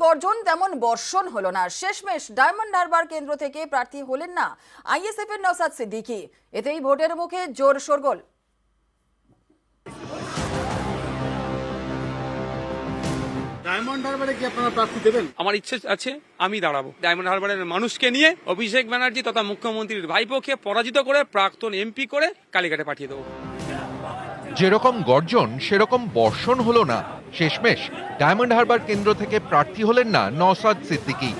গর্জন তেমন বর্ষণ হলো না। শেষমেশ ডায়মন্ড হারবার কেন্দ্র থেকে প্রার্থী হলেন না আইএসএফ এর নওশাদ সিদ্দিকী। এতেই ভোটের মুখে জোর শোরগোল। ডায়মন্ড হারবারে কি আপনারা প্রার্থী দেবেন? আমার ইচ্ছে আছে, আমি দাঁড়াবো ডায়মন্ড হারবারের মানুষকে নিয়ে। অভিষেক ব্যানার্জি তথা মুখ্যমন্ত্রীর ভাইপোকে পরাজিত করে প্রাক্তন এমপি করে কালীঘাটে পাঠিয়ে দেবো। যেরকম গর্জন সেরকম বর্ষণ হলো না। শেষমেশ ডায়মন্ড হারবার কেন্দ্র থেকে প্রার্থী হলেন না নওশাদ সিদ্দিকী।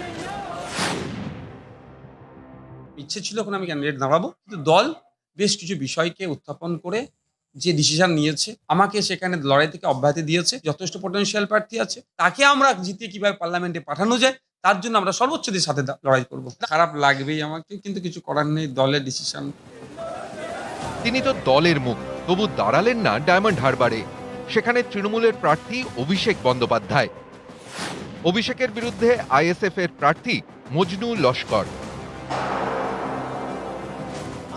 ইচ্ছে ছিল এখন আমি ক্যান্ডিডেট দাঁড়াবো, কিন্তু দল বেশ কিছু বিষয়কে উত্থাপন করে যে ডিসিশন নিয়েছে, আমাকে সেখানে লড়াই থেকে অব্যাহতি দিয়েছে। যথেষ্ট পটেনশিয়াল প্রার্থী আছে, তাকে আমরা জিতিয়ে কিভাবে পার্লামেন্টে পাঠানো যায় তার জন্য আমরা সর্বোচ্চদের সাথে লড়াই করব। খারাপ লাগবেই আমাকে, কিন্তু কিছু করার নেই, দলের ডিসিশন। তিনি তো দলের মুখ, তবু দাঁড়ালেন না ডায়মন্ড হারবারে। সেখানে তৃণমূলের প্রার্থী অভিষেক বন্দ্যোপাধ্যায়। অভিষেকের বিরুদ্ধে আইএসএফ এর প্রার্থী মজনু লস্কর।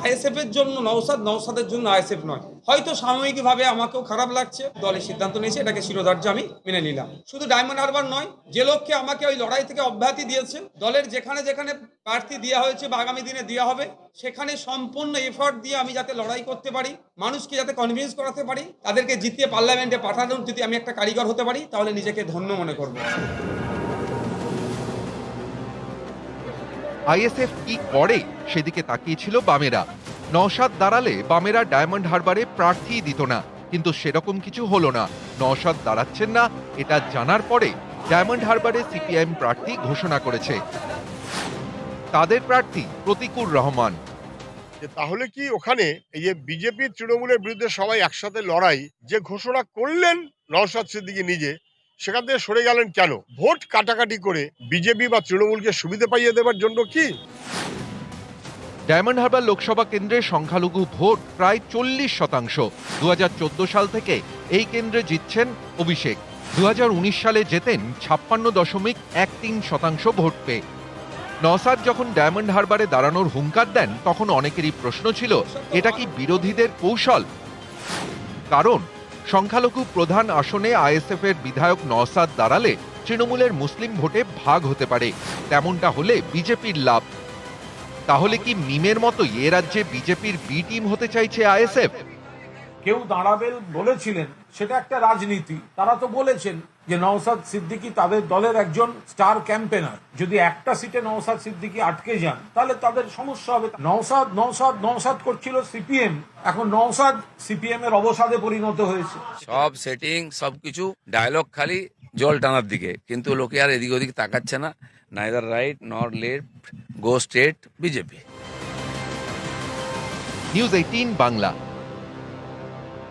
আইএসএফ এর জন্য নওশাদ, নওশাদের জন্য আইএসএফ নয়। হয়তো সাময়িকভাবে আমাকেও খারাপ লাগছে, দলের সিদ্ধান্ত নিয়েছে, এটাকে শিরোধার্য আমি মেনে নিলাম। শুধু ডায়মন্ড হারবার নয়, যে লক্ষ্যে আমাকে ওই লড়াই থেকে অব্যাহতি দিয়েছে, দলের যেখানে যেখানে প্রার্থী দেওয়া হয়েছে বা আগামী দিনে দেওয়া হবে, সেখানে সম্পূর্ণ এফর্ট দিয়ে আমি যাতে লড়াই করতে পারি, মানুষকে যাতে কনভিন্স করাতে পারি, তাদেরকে জিতিয়ে পার্লামেন্টে পাঠানোর যদি আমি একটা কারিগর হতে পারি, তাহলে নিজেকে ধন্য মনে করব। আইএসএফ কি করে সেদিকে তাকিয়েছিল বামেরা। নওশাদ দাঁড়ালে বামেরা ডায়মন্ড হারবারে প্রার্থী দিত না, কিন্তু সেরকম কিছু হলো না। নওশাদ দাঁড়াচ্ছেন না এটা জানার পরে ডায়মন্ড হারবারে সিপিআইএম প্রার্থী ঘোষণা করেছে। তাদের প্রার্থী প্রতিকুর রহমান। তাহলে কি ওখানে এই যে বিজেপি তৃণমূলের বিরুদ্ধে সবাই একসাথে লড়াই যে ঘোষণা করলেন নওশাদ সিদ্দিকী নিজে, সেখান থেকে সরে গেলেন কেন? ভোট কাটাকাটি করে বিজেপি বা তৃণমূলকে সুবিধা পাইয়ে দেওয়ার জন্য কি? ডায়মন্ড হারবার লোকসভা কেন্দ্রের সংখ্যালঘু ভোট প্রায় 40%। 2014 সাল থেকে এই কেন্দ্রে জিতছেন অভিষেক। 2019 সালে জেতেন 56.13% ভোট পেয়ে। নওশাদ যখন ডায়মন্ড হারবারে দাঁড়ানোর হুঙ্কার দেন, তখন অনেকেরই প্রশ্ন ছিল এটা কি বিরোধীদের কৌশল? কারণ সংখ্যালঘু প্রধান আসনে আইএসএফ এর বিধায়ক নওশাদ দাঁড়ালে তৃণমূলের মুসলিম ভোটে ভাগ হতে পারে। তেমনটা হলে বিজেপির লাভ। তাহলে কি মিমের মতো এ রাজ্যে বিজেপির বি টিম হতে চাইছে আইএসএফ? কেউ দাঁড়াবে বলেছিলেন, সেটা একটা রাজনীতি। তারা তো বলেছেন যে নওশাদ সিদ্দিকী তাদের দলের একজন স্টার ক্যাম্পেনার। যদি একটা সিটে নওশাদ সিদ্দিকী আটকে যান, তাহলে তাদের সমস্যা হবে। নওশাদ নওশাদ নওশাদ করছিল সিপিএম, এখন নওশাদ সিপিএম এর অবসাদে পরিণত হয়েছে। সব সেটিং, সবকিছু ডায়লগ, খালি জল টানার দিকে, কিন্তু লোকে আর এদিক ওদিক তাকাচ্ছে না। নাইদার রাইট নর left, go straight BJP. News 18 Bangla.